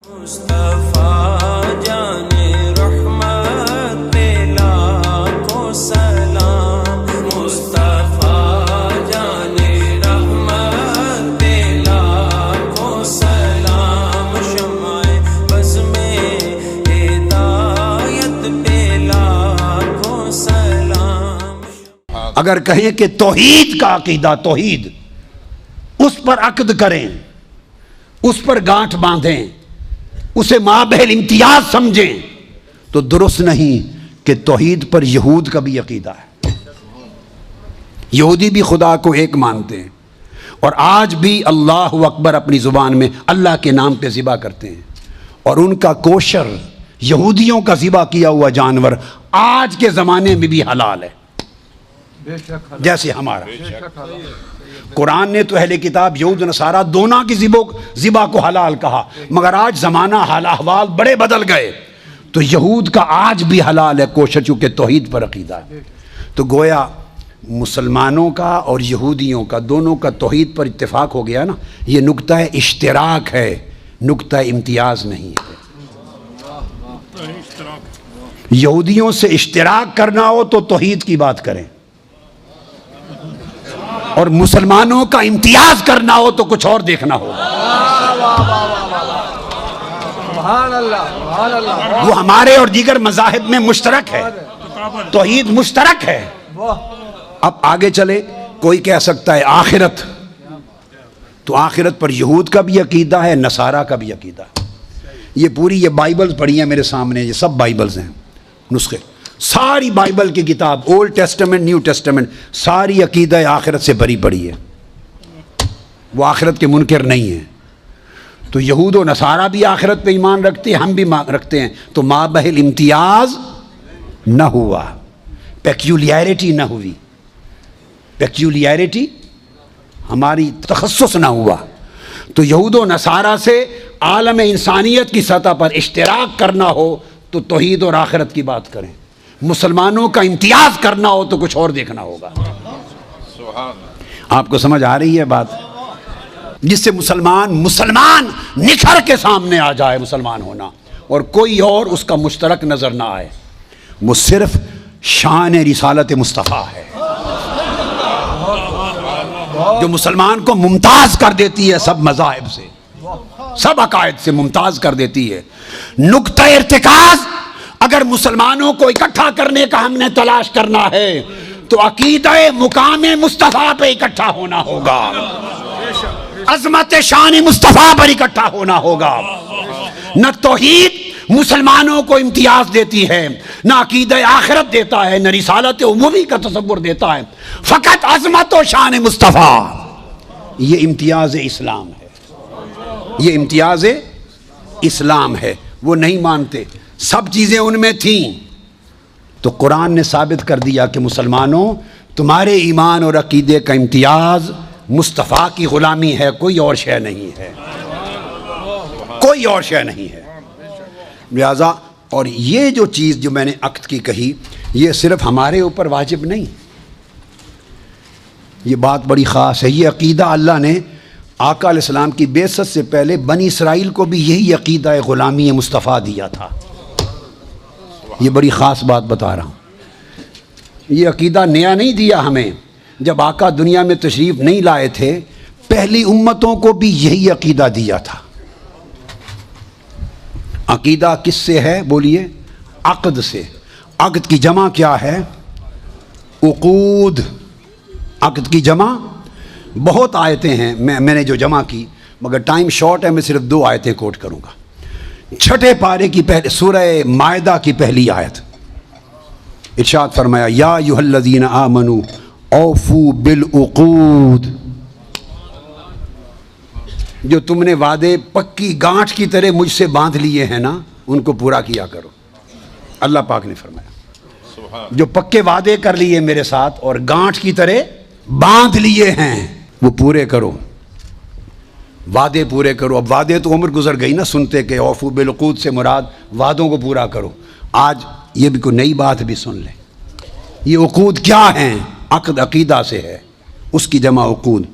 مصطفیٰ جان رحمت پہ لاکھوں سلام، مصطفیٰ جان رحمت پہ لاکھوں سلام، شمع بزم ہدایت پہ لاکھوں سلام۔ اگر کہیں کہ توحید کا عقیدہ، توحید اس پر عقد کریں، اس پر گانٹھ باندھیں، اسے مابحل امتیاز سمجھیں، تو درست نہیں کہ توحید پر یہود کا بھی عقیدہ ہے۔ یہودی بھی خدا کو ایک مانتے ہیں اور آج بھی اللہ اکبر اپنی زبان میں اللہ کے نام پہ ذبح کرتے ہیں، اور ان کا کوشر، یہودیوں کا ذبح کیا ہوا جانور آج کے زمانے میں بھی حلال ہے جیسے ہمارا۔ قرآن نے تو اہل کتاب یہود نصارہ دونوں کی ذبح کو حلال کہا، مگر آج زمانہ حال احوال بڑے بدل گئے، تو یہود کا آج بھی حلال ہے کوشش، چونکہ توحید پر عقیدہ ہے۔ تو گویا مسلمانوں کا اور یہودیوں کا دونوں کا توحید پر اتفاق ہو گیا نا، یہ نقطہ اشتراک ہے، نقطہ امتیاز نہیں ہے۔ یہودیوں سے اشتراک کرنا ہو تو توحید کی بات کریں، اور مسلمانوں کا امتیاز کرنا ہو تو کچھ اور دیکھنا ہو۔ وہ ہمارے اور دیگر مذاہب میں مشترک ہے، توحید مشترک ہے۔ اب آگے چلے، کوئی کہہ سکتا ہے آخرت، تو آخرت پر یہود کا بھی عقیدہ ہے، نصارہ کا بھی عقیدہ ہے۔ یہ پوری یہ بائبل پڑھی ہیں میرے سامنے، یہ سب بائبلز ہیں، نسخے، ساری بائبل کی کتاب، اولڈ ٹیسٹمنٹ، نیو ٹیسٹمنٹ، ساری عقیدہ آخرت سے بری پڑی ہے، وہ آخرت کے منکر نہیں ہیں۔ تو یہود و نصارہ بھی آخرت پہ ایمان رکھتے ہیں، ہم بھی رکھتے ہیں، تو مابحل امتیاز نہ ہوا، پیکیولیرٹی نہ ہوئی، پیکیولیرٹی ہماری تخصص نہ ہوا۔ تو یہود و نصارہ سے عالم انسانیت کی سطح پر اشتراک کرنا ہو تو توحید اور آخرت کی بات کریں، مسلمانوں کا امتیاز کرنا ہو تو کچھ اور دیکھنا ہوگا۔ آپ کو سمجھ آ رہی ہے بات؟ جس سے مسلمان نکھر کے سامنے آ جائے مسلمان ہونا، اور کوئی اور اس کا مشترک نظر نہ آئے، وہ صرف شان رسالت مصطفیٰ ہے جو مسلمان کو ممتاز کر دیتی ہے سب مذاہب سے، سب عقائد سے ممتاز کر دیتی ہے۔ نقطہ ارتکاز اگر مسلمانوں کو اکٹھا کرنے کا ہم نے تلاش کرنا ہے تو عقیدہ مقام مصطفیٰ پہ اکٹھا ہونا ہوگا، عظمت شان مصطفیٰ پر اکٹھا ہونا ہوگا۔ نہ توحید مسلمانوں کو امتیاز دیتی ہے، نہ عقیدہ آخرت دیتا ہے، نہ رسالت عمومی کا تصور دیتا ہے، فقط عظمت و شان مصطفیٰ۔ یہ امتیاز اسلام ہے، یہ امتیاز اسلام ہے۔ وہ نہیں مانتے، سب چیزیں ان میں تھیں، تو قرآن نے ثابت کر دیا کہ مسلمانوں، تمہارے ایمان اور عقیدے کا امتیاز مصطفیٰ کی غلامی ہے، کوئی اور شے نہیں ہے، کوئی اور شے نہیں ہے۔ لہذا اور یہ جو چیز جو میں نے عقد کی کہی، یہ صرف ہمارے اوپر واجب نہیں، یہ بات بڑی خاص ہے۔ یہ عقیدہ اللہ نے آقا علیہ السلام کی بعثت سے پہلے بنی اسرائیل کو بھی یہی عقیدہ غلامی مصطفیٰ دیا تھا۔ یہ بڑی خاص بات بتا رہا ہوں، یہ عقیدہ نیا نہیں دیا ہمیں۔ جب آقا دنیا میں تشریف نہیں لائے تھے، پہلی امتوں کو بھی یہی عقیدہ دیا تھا۔ عقیدہ کس سے ہے بولیے؟ عقد سے۔ عقد کی جمع کیا ہے؟ عقود۔ عقد کی جمع بہت آیتیں ہیں، میں نے جو جمع کی، مگر ٹائم شارٹ ہے، میں صرف 2 آیتیں کوٹ کروں گا۔ 6 پارے کی پہلے سورہ مائدہ کی پہلی آیت، ارشاد فرمایا یا ایھا الذین آمنوا اوفوا بالعقود، جو تم نے وعدے پکی گانٹھ کی طرح مجھ سے باندھ لیے ہیں نا، ان کو پورا کیا کرو۔ اللہ پاک نے فرمایا جو پکے وعدے کر لیے میرے ساتھ اور گانٹھ کی طرح باندھ لیے ہیں، وہ پورے کرو، وعدے پورے کرو۔ اب وعدے تو عمر گزر گئی نا سنتے کہ اوفوا بالعقود سے مراد وعدوں کو پورا کرو۔ آج یہ بھی کوئی نئی بات بھی سن لیں، یہ عقود کیا ہیں؟ عقد عقیدہ سے ہے، اس کی جمع عقود۔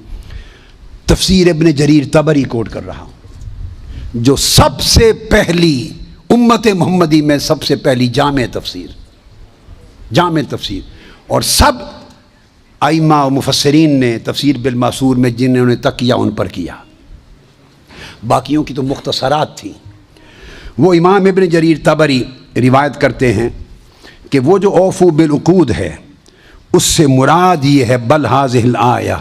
تفسیر ابن جریر طبری کوٹ کر رہا ہوں، جو سب سے پہلی امت محمدی میں سب سے پہلی جامع تفسیر اور سب ائمہ و مفسرین نے تفسیر بالماسور میں جنہوں نے تکیہ ان پر کیا، باقیوں کی تو مختصرات تھیں۔ وہ امام ابن جریر طبری روایت کرتے ہیں کہ وہ جو اوفو بالعقود ہے اس سے مراد یہ ہے بل ہذہ الآیہ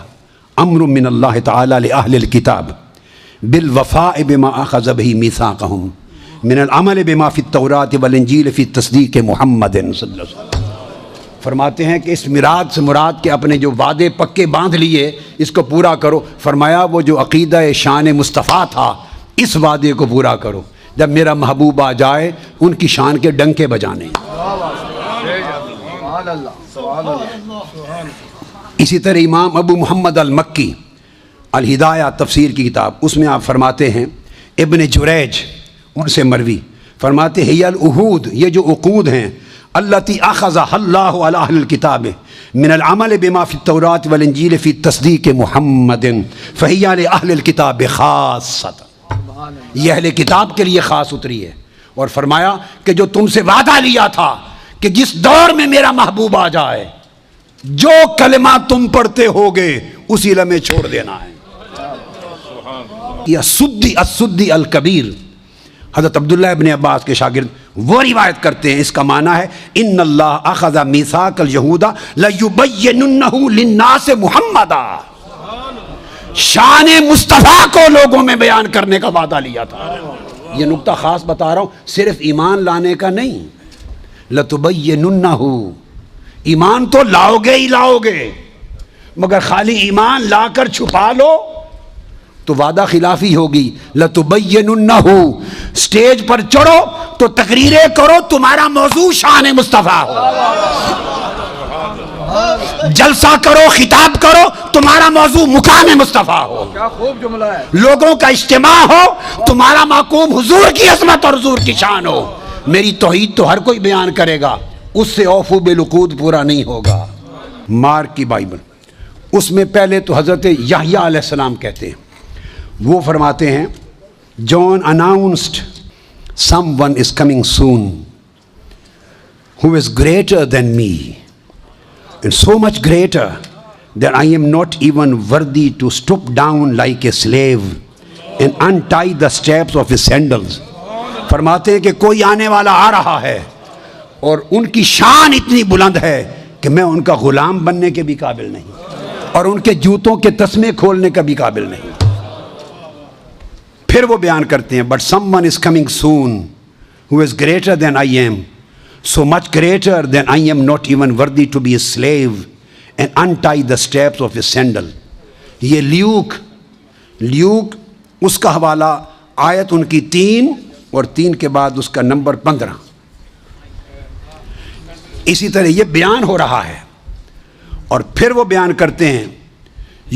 امر من اللہ تعالی لأہل الکتاب بالوفاء بما اخذ به میثاقہم من العمل بما فی التوراۃ والانجیل فی تصدیق محمد صلی اللہ علیہ وسلم۔ فرماتے ہیں کہ اس مراد سے مراد کے اپنے جو وعدے پکے باندھ لیے اس کو پورا کرو۔ فرمایا وہ جو عقیدہ شان مصطفیٰ تھا اس وعدے کو پورا کرو، جب میرا محبوب آ جائے ان کی شان کے ڈنکے بجانے۔ اسی طرح امام ابو محمد المکی الہدایہ تفسیر کی کتاب، اس میں آپ فرماتے ہیں ابن جریج ان سے مروی فرماتے ہیں العہود، یہ جو عقود ہیں التی اخذها اللہ علی اہل الکتاب من العمل بما فی التوراۃ والانجیل فی تصدیق محمد فہی لأہل الکتاب خاصۃ، یہ اہل کتاب کے لیے خاص اتری ہے۔ اور فرمایا کہ جو تم سے وعدہ لیا تھا کہ جس دور میں میرا محبوب آ جائے جو کلمہ تم پڑھتے ہوگے اسی لمحے چھوڑ دینا ہے۔ یہ السدی الکبیر حضرت عبداللہ ابن عباس کے شاگرد وہ روایت کرتے ہیں، اس کا معنی ہے ان اللہ اخذ میثاق الیہود لیبیننہ للناس محمدا، شان مصطفیٰ کو لوگوں میں بیان کرنے کا وعدہ لیا تھا۔ یہ نقطہ خاص بتا رہا ہوں، صرف ایمان لانے کا نہیں، لتبیننہ، ایمان تو لاؤ گے ہی لاؤ گے، مگر خالی ایمان لا کر چھپا لو تو وعدہ خلافی ہوگی۔ لتبیننہ، سٹیج پر چڑھو تو تقریریں کرو تمہارا موضوع شان مصطفیٰ ہو، جلسہ کرو خطاب کرو تمہارا موضوع مقام مصطفیٰ ہو، کیا خوب جملہ ہے، لوگوں کا اجتماع ہو تمہارا محکوم حضور کی عظمت اور حضور کی شان ہو۔ میری توحید تو ہر کوئی بیان کرے گا، اس سے اوفو بالعقود پورا نہیں ہوگا۔ مارک کی بائبل، اس میں پہلے تو حضرت یحییٰ علیہ السلام کہتے ہیں، وہ فرماتے ہیں جان announced someone is coming soon who is greater than me and so much greater that I am not even worthy to stoop down like a slave and untie the straps of his sandals۔ فرماتے ہیں کہ کوئی آنے والا آ رہا ہے اور ان کی شان اتنی بلند ہے کہ میں ان کا غلام بننے کے بھی قابل نہیں اور ان کے جوتوں کے تسمے کھولنے کا بھی قابل نہیں۔ پھر وہ بیان کرتے ہیں but someone is coming soon who is greater than I am, so much greater than I am not even worthy to be a slave and untie the straps of his sandal۔ یہ Luke اس کا حوالہ آیت ان کی 3 اور 3 کے بعد اس کا number 15۔ اسی طرح یہ بیان ہو رہا ہے اور پھر وہ بیان کرتے ہیں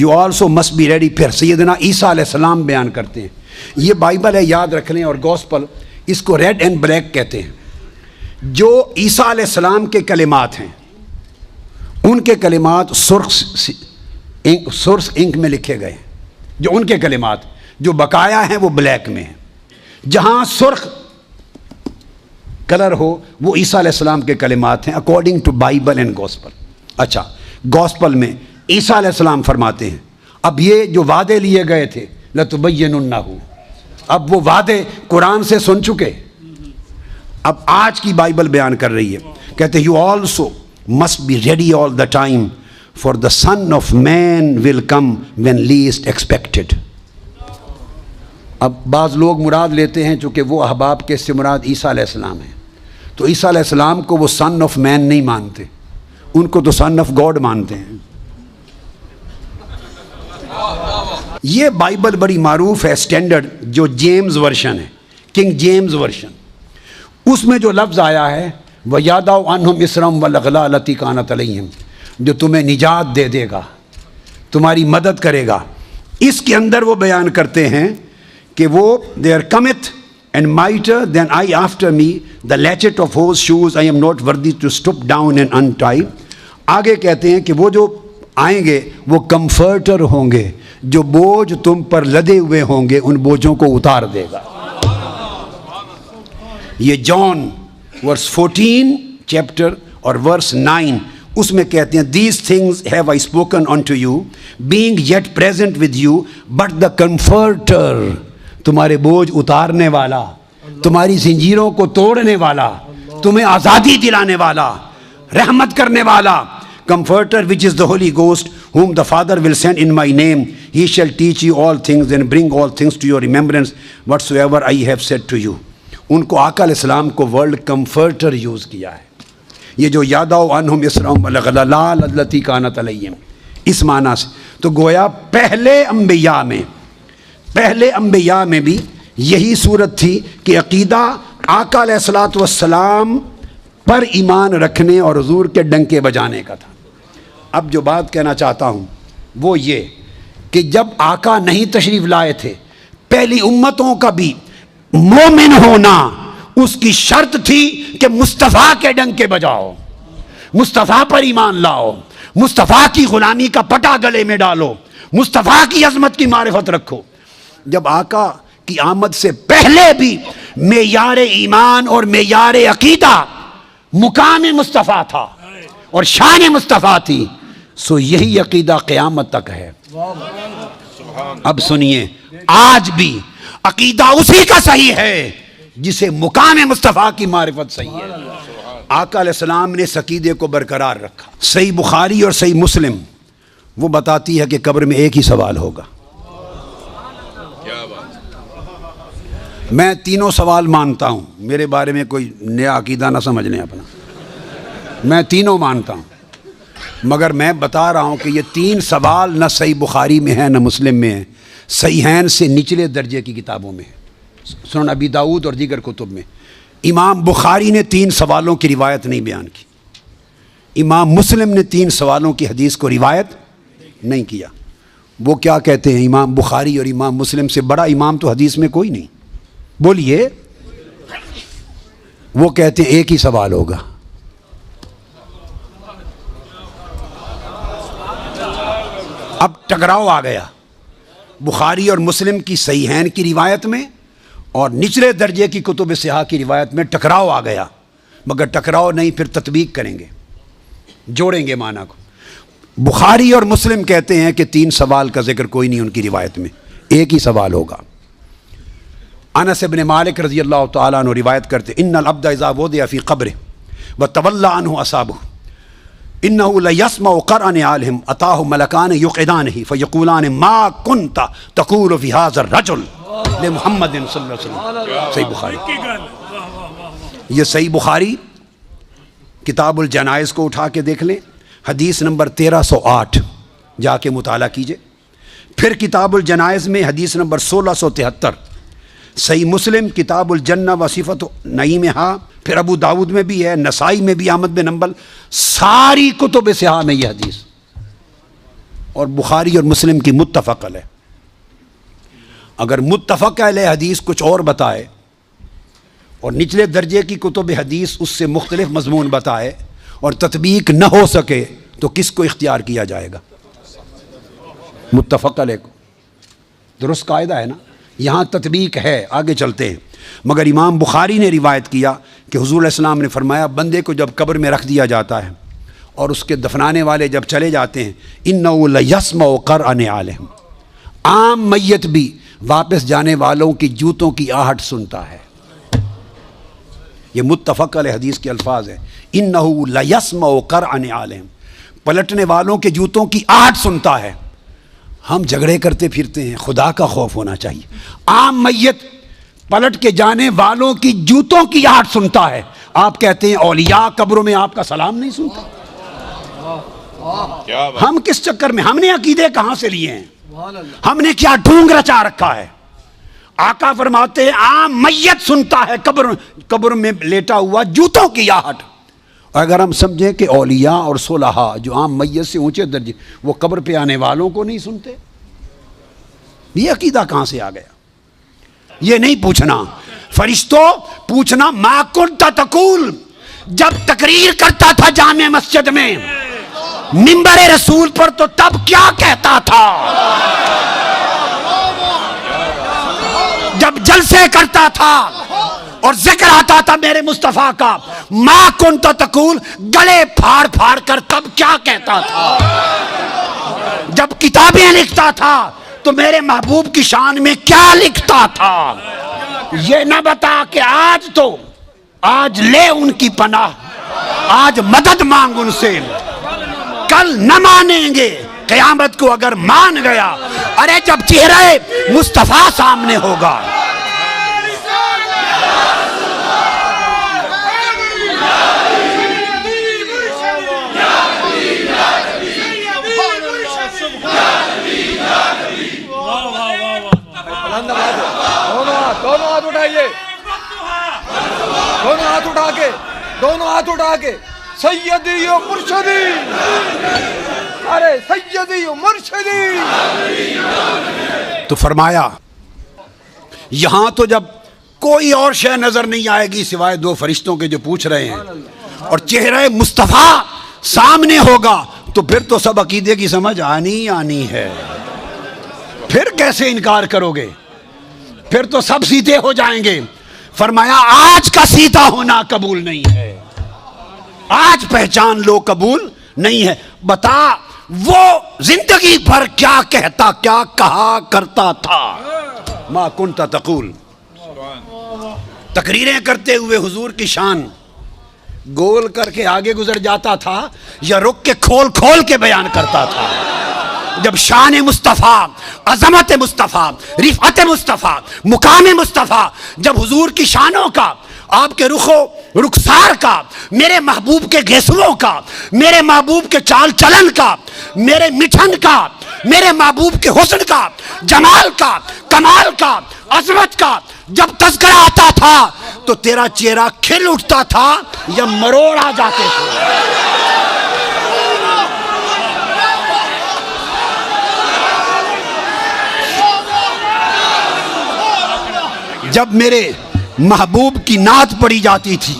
you also must be ready۔ پھر سیدنا عیسیٰ علیہ السلام بیان کرتے ہیں، یہ بائبل ہے یاد رکھ لیں، اور گوسپل اس کو ریڈ اینڈ بلیک کہتے ہیں۔ جو عیسیٰ علیہ السلام کے کلمات ہیں ان کے کلمات سرخ انک میں لکھے گئے، جو ان کے کلمات جو بقایا ہیں وہ بلیک میں ہیں، جہاں سرخ کلر ہو وہ عیسیٰ علیہ السلام کے کلمات ہیں according to Bible and gospel. اچھا، گوسپل میں عیسیٰ علیہ السلام فرماتے ہیں اب یہ جو وعدے لیے گئے تھے لتبیننہ، اب وہ وعدے قرآن سے سن چکے، اب آج کی بائبل بیان کر رہی ہے، کہتے you also must be ready all the time for the son of man will come when least expected۔ اب بعض لوگ مراد لیتے ہیں چونکہ وہ احباب کے سے مراد عیسیٰ علیہ السلام ہیں، تو عیسیٰ علیہ السلام کو وہ سن آف مین نہیں مانتے، ان کو تو سن آف گاڈ مانتے ہیں۔ یہ بائبل بڑی معروف ہے اسٹینڈرڈ جو جیمز ورشن ہے، کنگ جیمز ورشن، اس میں جو لفظ آیا ہے وَيَدَعُ عَنْهُمْ إِصْرَهُمْ وَالْأَغْلَالَ الَّتِي كَانَتْ عَلَيْهِمْ، جو تمہیں نجات دے دے گا، تمہاری مدد کرے گا۔ اس کے اندر وہ بیان کرتے ہیں کہ وہ there cometh and mightier than I after me the latchet of whose shoes I am not worthy to stoop down and untie۔ آگے کہتے ہیں کہ وہ جو آئیں گے وہ کمفرٹر ہوں گے، جو بوجھ تم پر لدے ہوئے ہوں گے ان بوجھوں کو اتار دے گا۔ یہ جان ورس 14 چیپٹر اور ورس 9 اس میں کہتے ہیں these things have I spoken unto you being yet present with you but the comforter تمہارے بوجھ اتارنے والا, تمہاری زنجیروں کو توڑنے والا, تمہیں آزادی دلانے والا, رحمت کرنے والا, Comforter which is the Holy Ghost whom the Father will send in my name, he shall teach you all things and bring all things to your remembrance whatsoever I have said to you. ان کو آقا علیہ السلام کو world comforter use کیا ہے. یہ جو یادو عنہم اسرہم الغلال التی کانت علیہم اس معنی سے, تو گویا پہلے انبیاء میں بھی یہی صورت تھی کہ عقیدہ آقا علیہ الصلوۃ والسلام پر ایمان رکھنے اور حضور کے ڈنکے بجانے کا تھا. اب جو بات کہنا چاہتا ہوں وہ یہ کہ جب آقا نہیں تشریف لائے تھے, پہلی امتوں کا بھی مومن ہونا اس کی شرط تھی کہ مصطفیٰ کے ڈنکے بجاؤ, مصطفیٰ پر ایمان لاؤ, مصطفیٰ کی غلامی کا پٹا گلے میں ڈالو, مصطفیٰ کی عظمت کی معرفت رکھو. جب آقا کی آمد سے پہلے بھی معیار ایمان اور معیار عقیدہ مقام مصطفیٰ تھا اور شان مصطفیٰ تھی, سو یہی عقیدہ قیامت تک ہے. اب سنیے, آج بھی عقیدہ اسی کا صحیح ہے جسے مقام مصطفیٰ کی معرفت صحیح ہے. آقا علیہ السلام نے اس عقیدے کو برقرار رکھا. صحیح بخاری اور صحیح مسلم وہ بتاتی ہے کہ قبر میں ایک ہی سوال ہوگا. میں تینوں سوال مانتا ہوں, میرے بارے میں کوئی نیا عقیدہ نہ سمجھ لیں اپنا, میں تینوں مانتا ہوں, مگر میں بتا رہا ہوں کہ یہ تین سوال نہ صحیح بخاری میں ہے نہ مسلم میں ہے, صحیحین سے نچلے درجے کی کتابوں میں ہے, سنن ابی داؤد اور دیگر کتب میں. امام بخاری نے تین سوالوں کی روایت نہیں بیان کی, امام مسلم نے تین سوالوں کی حدیث کو روایت نہیں کیا. وہ کیا کہتے ہیں, امام بخاری اور امام مسلم سے بڑا امام تو حدیث میں کوئی نہیں. بولیے, وہ کہتے ہیں ایک ہی سوال ہوگا. اب ٹکراؤ آ گیا بخاری اور مسلم کی صحیحین کی روایت میں اور نچلے درجے کی کتب صحاح کی روایت میں ٹکراؤ آ گیا, مگر ٹکراؤ نہیں, پھر تطبیق کریں گے, جوڑیں گے معنی کو. بخاری اور مسلم کہتے ہیں کہ تین سوال کا ذکر کوئی نہیں ان کی روایت میں, ایک ہی سوال ہوگا. انس بن مالک رضی اللہ تعالیٰ عنہ روایت کرتے, ان العبد اذا وضع فی قبره وتولى عنه اصحابه انه ليسمع قرأ نعالهم اتاه ملکان یقعدانه فیقولان ما كنت تقول في هذا الرجل لمحمد صلی اللہ علیہ وسلم. صحیح بخاری. یہ صحیح بخاری کتاب الجنائز کو اٹھا کے دیکھ لیں, حدیث نمبر 1308 جا کے مطالعہ کیجئے. پھر کتاب الجنائز میں حدیث نمبر 1673, صحیح مسلم کتاب الجنہ و صفت نعیمہا, پھر ابو داود میں بھی ہے, نسائی میں بھی, احمد بن حنبل, ساری کتب صحاح میں یہ حدیث, اور بخاری اور مسلم کی متفق علیہ. اگر متفق علیہ حدیث کچھ اور بتائے اور نچلے درجے کی کتب حدیث اس سے مختلف مضمون بتائے اور تطبیق نہ ہو سکے تو کس کو اختیار کیا جائے گا؟ متفق علیہ کو. درست قاعدہ ہے نا, یہاں تطبیق ہے, آگے چلتے ہیں. مگر امام بخاری نے روایت کیا کہ حضور علیہ السلام نے فرمایا, بندے کو جب قبر میں رکھ دیا جاتا ہے اور اس کے دفنانے والے جب چلے جاتے ہیں, اِنَّهُ لَيَسْمَعُ قَرْعَ نِعَالِهِمْ, عام میت بھی واپس جانے والوں کی جوتوں کی آہٹ سنتا ہے. یہ متفق علیہ حدیث کے الفاظ ہیں, اِنَّهُ لَيَسْمَعُ قَرْعَ نِعَالِهِمْ, پلٹنے والوں کے جوتوں کی آہٹ سنتا ہے. ہم جھگڑے کرتے پھرتے ہیں, خدا کا خوف ہونا چاہیے. عام میت پلٹ کے جانے والوں کی جوتوں کی آہٹ سنتا ہے. آپ کہتے ہیں اولیاء قبروں میں آپ کا سلام نہیں سنتا. ہم کس چکر میں, ہم نے عقیدے کہاں سے لیے ہیں, ہم نے کیا ڈھونگ رچا رکھا ہے؟ آقا فرماتے ہیں عام میت سنتا ہے قبر میں لیٹا ہوا جوتوں کی آہٹ. اگر ہم سمجھیں کہ اولیاء اور صلحاء جو عام میت سے اونچے درجے وہ قبر پہ آنے والوں کو نہیں سنتے, یہ عقیدہ کہاں سے آ گیا؟ یہ نہیں پوچھنا فرشتوں, پوچھنا ما کنت تقول, جب تقریر کرتا تھا جامع مسجد میں منبر رسول پر تو تب کیا کہتا تھا؟ جب جلسے کرتا تھا اور ذکر آتا تھا میرے مصطفیٰ کا، ما کنت تقول، گلے پھاڑ پھاڑ کر تب کیا کہتا تھا؟ جب کتابیں لکھتا تھا تو میرے محبوب کی شان میں کیا لکھتا تھا؟ یہ نہ بتا کہ آج لے ان کی پناہ، آج مدد مانگ ان سے، کل نہ مانیں گے، قیامت کو اگر مان گیا، ارے جب چہرہ مصطفیٰ سامنے ہوگا۔ دونوں ہاتھ اٹھائیے، دونوں ہاتھ اٹھا کے سیدی و مرشدی، ارے سیدی و مرشدی۔ تو فرمایا یہاں تو جب کوئی اور شے نظر نہیں آئے گی سوائے دو فرشتوں کے جو پوچھ رہے ہیں، اور چہرہ مصطفیٰ سامنے ہوگا تو پھر تو سب عقیدے کی سمجھ آنی ہے، پھر کیسے انکار کرو گے؟ پھر تو سب سیدھے ہو جائیں گے۔ فرمایا آج کا سیدھا ہونا قبول نہیں ہے، آج پہچان لو قبول نہیں ہے۔ بتا وہ زندگی بھر کیا کہا کرتا تھا؟ ما کنت تقول، تقریریں کرتے ہوئے حضور کی شان گول کر کے آگے گزر جاتا تھا یا رک کے کھول کے بیان کرتا تھا؟ جب شان مصطفیٰ، عظمت مصطفیٰ، رفعت مصطفیٰ، مقام مصطفیٰ، جب حضور کی شانوں کا، آپ کے رخسار کا، میرے محبوب کے گھیسوؤں کا، میرے محبوب کے چال چلن کا، میرے مٹھن کا، میرے محبوب کے حسن کا، جمال کا، کمال کا، عظمت کا جب تذکرہ آتا تھا تو تیرا چہرہ کھل اٹھتا تھا یا مروڑ آ جاتے تھے؟ جب میرے محبوب کی نعت پڑھی جاتی تھی،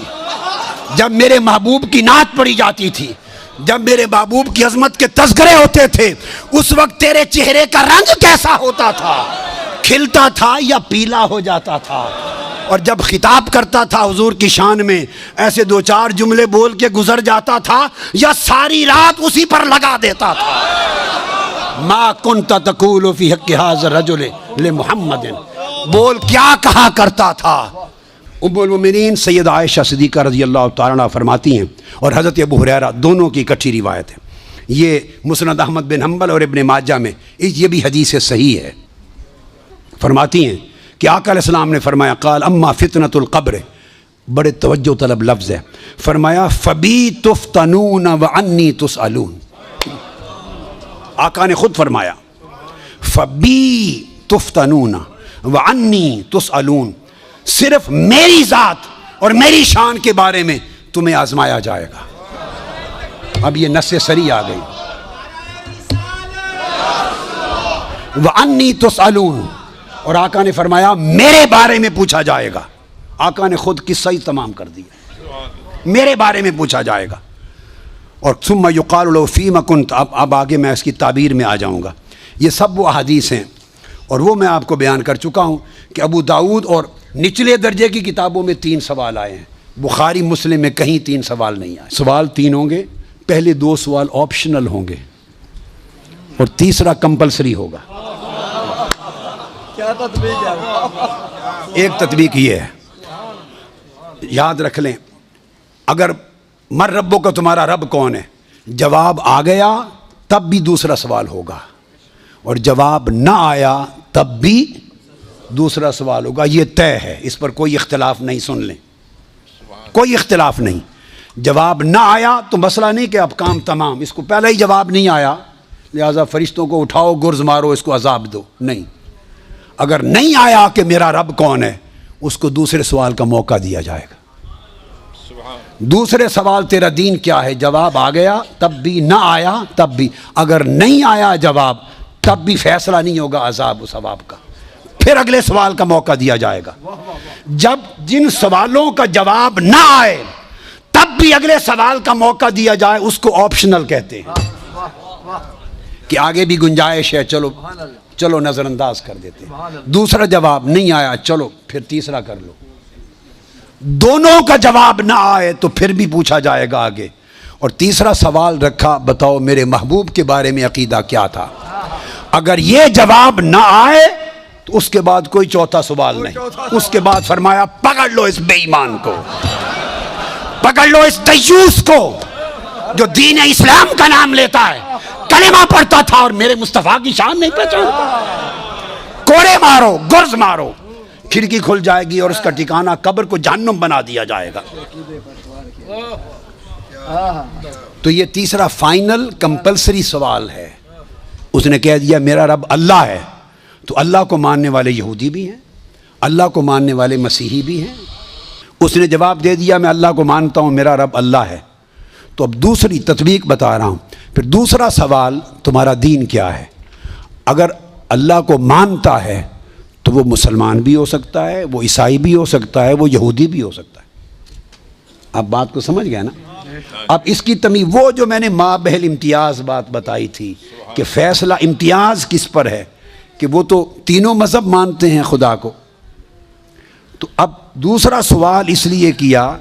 جب میرے محبوب کی نعت پڑھی جاتی تھی، جب میرے محبوب کی عظمت کے تذکرے ہوتے تھے، اس وقت تیرے چہرے کا رنگ کیسا ہوتا تھا؟ کھلتا تھا یا پیلا ہو جاتا تھا؟ اور جب خطاب کرتا تھا حضور کی شان میں، ایسے دو چار جملے بول کے گزر جاتا تھا یا ساری رات اسی پر لگا دیتا تھا؟ ما کنت تقول فی حق ھذا الرجل لمحمد، بول کیا کہا کرتا تھا؟ ام المؤمنین سیدہ عائشہ صدیقہ رضی اللہ تعالیٰ عنہ فرماتی ہیں، اور حضرت ابو ہریرہ، دونوں کی اکٹھی روایت ہے، یہ مسند احمد بن حنبل اور ابن ماجہ میں یہ بھی حدیث صحیح ہے۔ فرماتی ہیں کہ آقا علیہ السلام نے فرمایا، قال اما فتنۃ القبر، بڑے توجہ طلب لفظ ہے، فرمایا فبی تفتنون وعنی تسألون۔ آقا نے خود فرمایا فبی تفتنون وعنی تسألون، صرف میری ذات اور میری شان کے بارے میں تمہیں آزمایا جائے گا۔ اب یہ نص سری آ گئی، وعنی تسألون، اور آقا نے فرمایا میرے بارے میں پوچھا جائے گا۔ آقا نے خود قصہ ہی تمام کر دیا، میرے بارے میں پوچھا جائے گا۔ اور ثم یقال له فیما کنت، اب آگے میں اس کی تعبیر میں آ جاؤں گا۔ یہ سب وہ احادیث ہیں، اور وہ میں آپ کو بیان کر چکا ہوں کہ ابو داؤد اور نچلے درجے کی کتابوں میں 3 سوال آئے ہیں، بخاری مسلم میں کہیں 3 سوال نہیں آئے۔ سوال 3 ہوں گے، پہلے 2 سوال آپشنل ہوں گے اور تیسرا کمپلسری ہوگا۔ کیا تطبیق ہے؟ ایک تطبیق یہ ہے، یاد رکھ لیں، اگر مر ربوں کا، تمہارا رب کون ہے، جواب آ گیا تب بھی دوسرا سوال ہوگا، اور جواب نہ آیا تب بھی دوسرا سوال ہوگا۔ یہ طے ہے، اس پر کوئی اختلاف نہیں، سن لیں، کوئی اختلاف نہیں۔ جواب نہ آیا تو مسئلہ نہیں کہ اب کام تمام، اس کو پہلے ہی جواب نہیں آیا لہذا فرشتوں کو اٹھاؤ، گرز مارو، اس کو عذاب دو، نہیں۔ اگر نہیں آیا کہ میرا رب کون ہے، اس کو دوسرے سوال کا موقع دیا جائے گا۔ دوسرے سوال تیرا دین کیا ہے، جواب آ گیا تب بھی، نہ آیا تب بھی، اگر نہیں آیا جواب تب بھی فیصلہ نہیں ہوگا عذاب و ثواب کا، پھر اگلے سوال کا موقع دیا جائے گا۔ جب جن سوالوں کا جواب نہ آئے تب بھی اگلے سوال کا موقع دیا جائے، اس کو آپشنل کہتے ہیں، کہ آگے بھی گنجائش ہے، چلو نظر انداز کر دیتے ہیں۔ دوسرا جواب نہیں آیا، چلو پھر تیسرا کر لو۔ دونوں کا جواب نہ آئے تو پھر بھی پوچھا جائے گا آگے. اور تیسرا سوال رکھا، بتاؤ میرے محبوب کے بارے میں عقیدہ کیا تھا. اگر یہ جواب نہ آئے تو اس کے بعد کوئی چوتھا سوال نہیں. اس کے بعد فرمایا پکڑ لو اس بے ایمان کو، پکڑ لو اس دیوس کو جو دین اسلام کا نام لیتا ہے، کلمہ پڑھتا تھا اور میرے مصطفیٰ کی شان نہیں پہچانتا. کوڑے مارو، گرز مارو، کھڑکی کھل جائے گی اور اس کا ٹھکانہ قبر کو جہنم بنا دیا جائے گا. تو یہ تیسرا فائنل کمپلسری سوال ہے. اس نے کہہ دیا میرا رب اللہ ہے، تو اللہ کو ماننے والے یہودی بھی ہیں، اللہ کو ماننے والے مسیحی بھی ہیں. اس نے جواب دے دیا میں اللہ کو مانتا ہوں، میرا رب اللہ ہے. تو اب دوسری تطبیق بتا رہا ہوں. پھر دوسرا سوال تمہارا دین کیا ہے. اگر اللہ کو مانتا ہے تو وہ مسلمان بھی ہو سکتا ہے، وہ عیسائی بھی ہو سکتا ہے، وہ یہودی بھی ہو سکتا ہے. آپ بات کو سمجھ گئے نا. اب اس کی تمیز وہ جو میں نے مابہل امتیاز بات بتائی تھی کہ فیصلہ امتیاز کس پر ہے، کہ وہ تو تینوں مذہب مانتے ہیں خدا کو. تو اب دوسرا سوال اس لیے کیا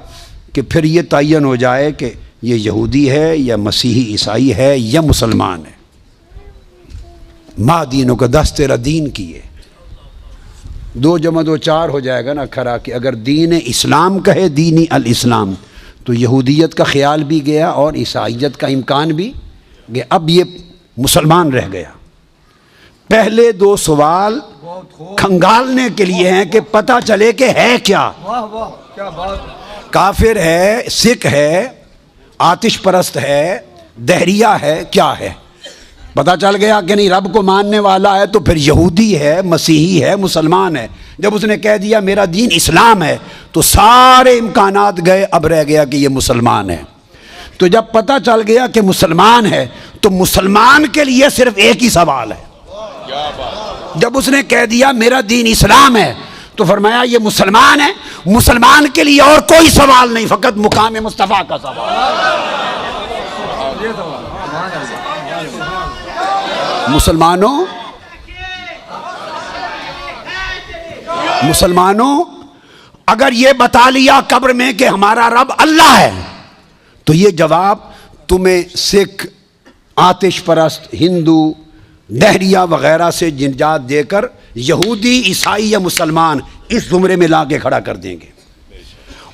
کہ پھر یہ تعین ہو جائے کہ یہ یہودی ہے یا مسیحی عیسائی ہے یا مسلمان ہے. ما دینوں کا 10 تیرا دین کیے، 2 + 2 4 ہو جائے گا نا کھرا. کہ اگر دین اسلام کہے دینی الاسلام تو یہودیت کا خیال بھی گیا اور عیسائیت کا امکان بھی گیا. اب یہ مسلمان رہ گیا. پہلے 2 سوال کھنگالنے کے لیے ہیں کہ پتہ چلے کہ ہے کیا. کافر ہے، سکھ ہے، آتش پرست ہے، دہریہ ہے، کیا ہے. پتہ چل گیا کہ نہیں رب کو ماننے والا ہے تو پھر یہودی ہے، مسیحی ہے، مسلمان ہے. جب اس نے کہہ دیا میرا دین اسلام ہے تو سارے امکانات گئے. اب رہ گیا کہ یہ مسلمان ہے. تو جب پتہ چل گیا کہ مسلمان ہے تو مسلمان کے لیے صرف ایک ہی سوال ہے. جب اس نے کہہ دیا میرا دین اسلام ہے تو فرمایا یہ مسلمان ہے. مسلمان کے لیے اور کوئی سوال نہیں، فقط مقام مصطفیٰ کا سوال. مسلمانوں اگر یہ بتا لیا قبر میں کہ ہمارا رب اللہ ہے تو یہ جواب تمہیں سکھ، آتش پرست، ہندو، دہریہ وغیرہ سے نجات دے کر یہودی، عیسائی یا مسلمان اس زمرے میں لا کے کھڑا کر دیں گے.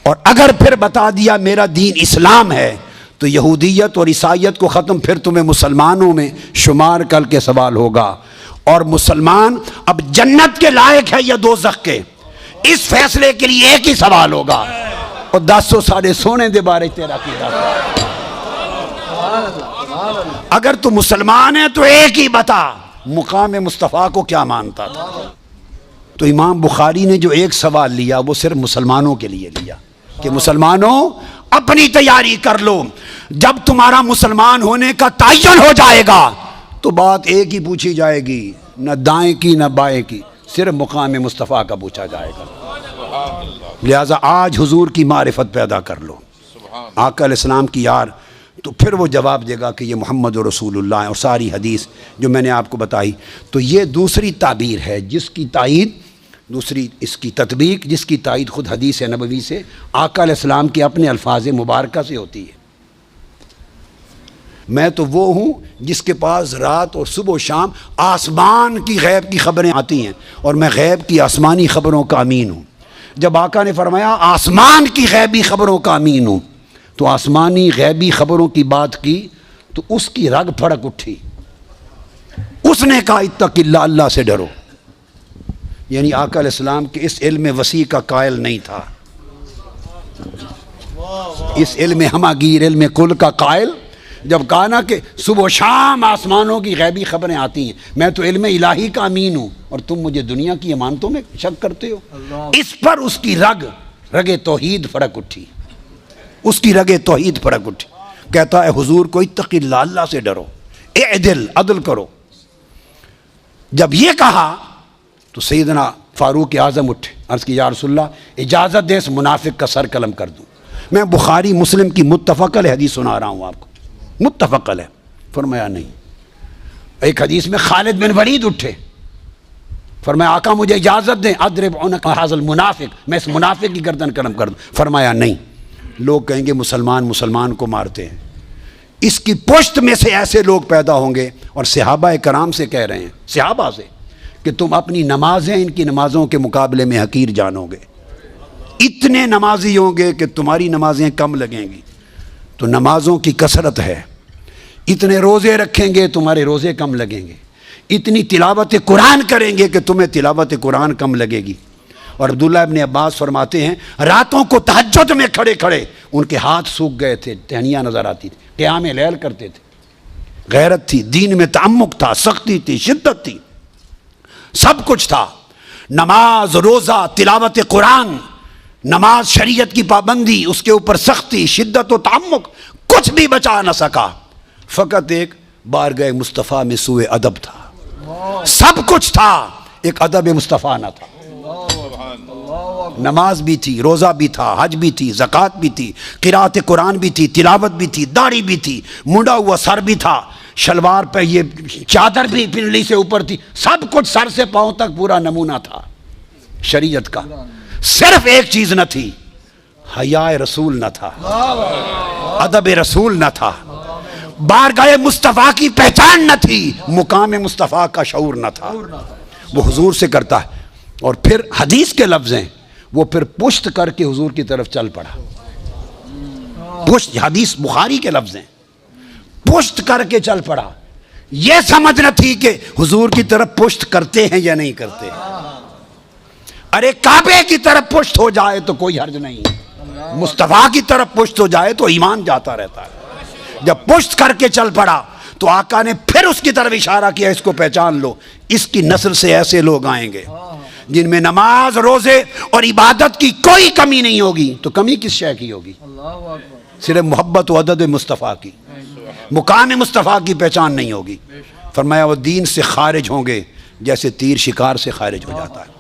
اور اگر پھر بتا دیا میرا دین اسلام ہے تو یہودیت اور عیسائیت کو ختم، پھر تمہیں مسلمانوں میں شمار کر کے سوال ہوگا. اور مسلمان اب جنت کے لائق ہے یا دوزخ کے، اس فیصلے کے لیے ایک ہی سوال ہوگا. اور 10 ساڑھے سونے دے بارے تیرا کیا. اگر تو مسلمان ہے تو ایک ہی بتا مقام مصطفیٰ کو کیا مانتا تھا. تو امام بخاری نے جو ایک سوال لیا وہ صرف مسلمانوں کے لیے لیا کہ مسلمانوں اپنی تیاری کر لو. جب تمہارا مسلمان ہونے کا تعین ہو جائے گا تو بات ایک ہی پوچھی جائے گی، نہ دائیں کی نہ بائیں کی، صرف مقام مصطفیٰ کا پوچھا جائے گا. لہٰذا آج حضور کی معرفت پیدا کر لو، آقا علیہ السلام کی یار. تو پھر وہ جواب دے گا کہ یہ محمد رسول اللہ ہے. اور ساری حدیث جو میں نے آپ کو بتائی تو یہ دوسری تعبیر ہے جس کی تائید، دوسری اس کی تطبیق جس کی تائید خود حدیث نبوی سے، آقا علیہ السلام کے اپنے الفاظ مبارکہ سے ہوتی ہے. میں تو وہ ہوں جس کے پاس رات اور صبح و شام آسمان کی غیب کی خبریں آتی ہیں اور میں غیب کی آسمانی خبروں کا امین ہوں. جب آقا نے فرمایا آسمان کی غیبی خبروں کا امین ہوں تو آسمانی غیبی خبروں کی بات کی تو اس کی رگ پھڑک اٹھی. اس نے کہا اتق اللہ، اللہ سے ڈرو. یعنی آقا علیہ السلام کے اس علم وسیع کا قائل نہیں تھا، اس علم ہماگیر، علم کل کا قائل. جب کہا نا کہ صبح و شام آسمانوں کی غیبی خبریں آتی ہیں، میں تو علم الہی کا امین ہوں اور تم مجھے دنیا کی امانتوں میں شک کرتے ہو. اس پر اس کی رگ توحید پھڑک اٹھی، اس کی رگ توحید پھڑک اٹھی. کہتا ہے حضور کو اتق اللہ، اللہ سے ڈرو، اعدل، عدل کرو. جب یہ کہا تو سیدنا فاروق اعظم اٹھے، عرض کی یا رسول اللہ اجازت دے اس منافق کا سر قلم کر دوں. میں بخاری مسلم کی متفق علیہ حدیث سنا رہا ہوں آپ کو، متفق علیہ. فرمایا نہیں. ایک حدیث میں خالد بن ولید اٹھے، فرمایا آقا مجھے اجازت دیں اضرب عنق ھذا المنافق، میں اس منافق کی گردن کرم کر دوں۔ فرمایا نہیں، لوگ کہیں گے مسلمان کو مارتے ہیں، اس کی پشت میں سے ایسے لوگ پیدا ہوں گے، اور صحابہ کرام سے کہہ رہے ہیں، صحابہ سے، کہ تم اپنی نمازیں ان کی نمازوں کے مقابلے میں حقیر جانو گے، اتنے نمازی ہوں گے کہ تمہاری نمازیں کم لگیں گی۔ تو نمازوں کی کثرت ہے، اتنے روزے رکھیں گے تمہارے روزے کم لگیں گے، اتنی تلاوت قرآن کریں گے کہ تمہیں تلاوت قرآن کم لگے گی۔ اور عبداللہ ابن عباس فرماتے ہیں راتوں کو تہجد میں کھڑے کھڑے ان کے ہاتھ سوکھ گئے تھے، ٹہنیاں نظر آتی تھی، قیام لیل کرتے تھے۔ غیرت تھی، دین میں تعمق تھا، سختی تھی، شدت تھی، سب کچھ تھا۔ نماز، روزہ، تلاوت قرآن، نماز شریعت کی پابندی، اس کے اوپر سختی، شدت و تعمق، کچھ بھی بچا نہ سکا، فقط ایک بارگاہ مصطفیٰ میں سوء ادب تھا۔ سب کچھ تھا، ایک ادب مصطفیٰ نہ تھا۔ نماز بھی تھی، روزہ بھی تھا، حج بھی تھی، زکوٰۃ بھی تھی، قرات قرآن بھی تھی، تلاوت بھی تھی، داڑھی بھی تھی، منڈا ہوا سر بھی تھا، شلوار پہ یہ چادر بھی پنڈلی سے اوپر تھی، سب کچھ سر سے پاؤں تک پورا نمونہ تھا شریعت کا۔ صرف ایک چیز نہ تھی، حیاء رسول نہ تھا، ادب رسول نہ تھا، بارگاہ مصطفیٰ کی پہچان نہ تھی، مقام مصطفیٰ کا شعور نہ تھا۔ وہ حضور سے کرتا ہے، اور پھر حدیث کے لفظ ہیں، وہ پھر پشت کر کے حضور کی طرف چل پڑا۔ پشت، حدیث بخاری کے لفظ ہیں، پشت کر کے چل پڑا۔ یہ سمجھ نہ تھی کہ حضور کی طرف پشت کرتے ہیں یا نہیں کرتے۔ ارے کعبے کی طرف پشت ہو جائے تو کوئی حرج نہیں، مصطفیٰ کی طرف پشت ہو جائے تو ایمان جاتا رہتا ہے۔ جب پشت کر کے چل پڑا تو آقا نے پھر اس کی طرف اشارہ کیا، اس کو پہچان لو، اس کی نسل سے ایسے لوگ آئیں گے جن میں نماز، روزے اور عبادت کی کوئی کمی نہیں ہوگی۔ تو کمی کس شے کی ہوگی؟ صرف محبت و عدد مصطفیٰ کی، مقام مصطفیٰ کی پہچان نہیں ہوگی۔ فرمایا وہ دین سے خارج ہوں گے جیسے تیر شکار سے خارج ہو جاتا ہے۔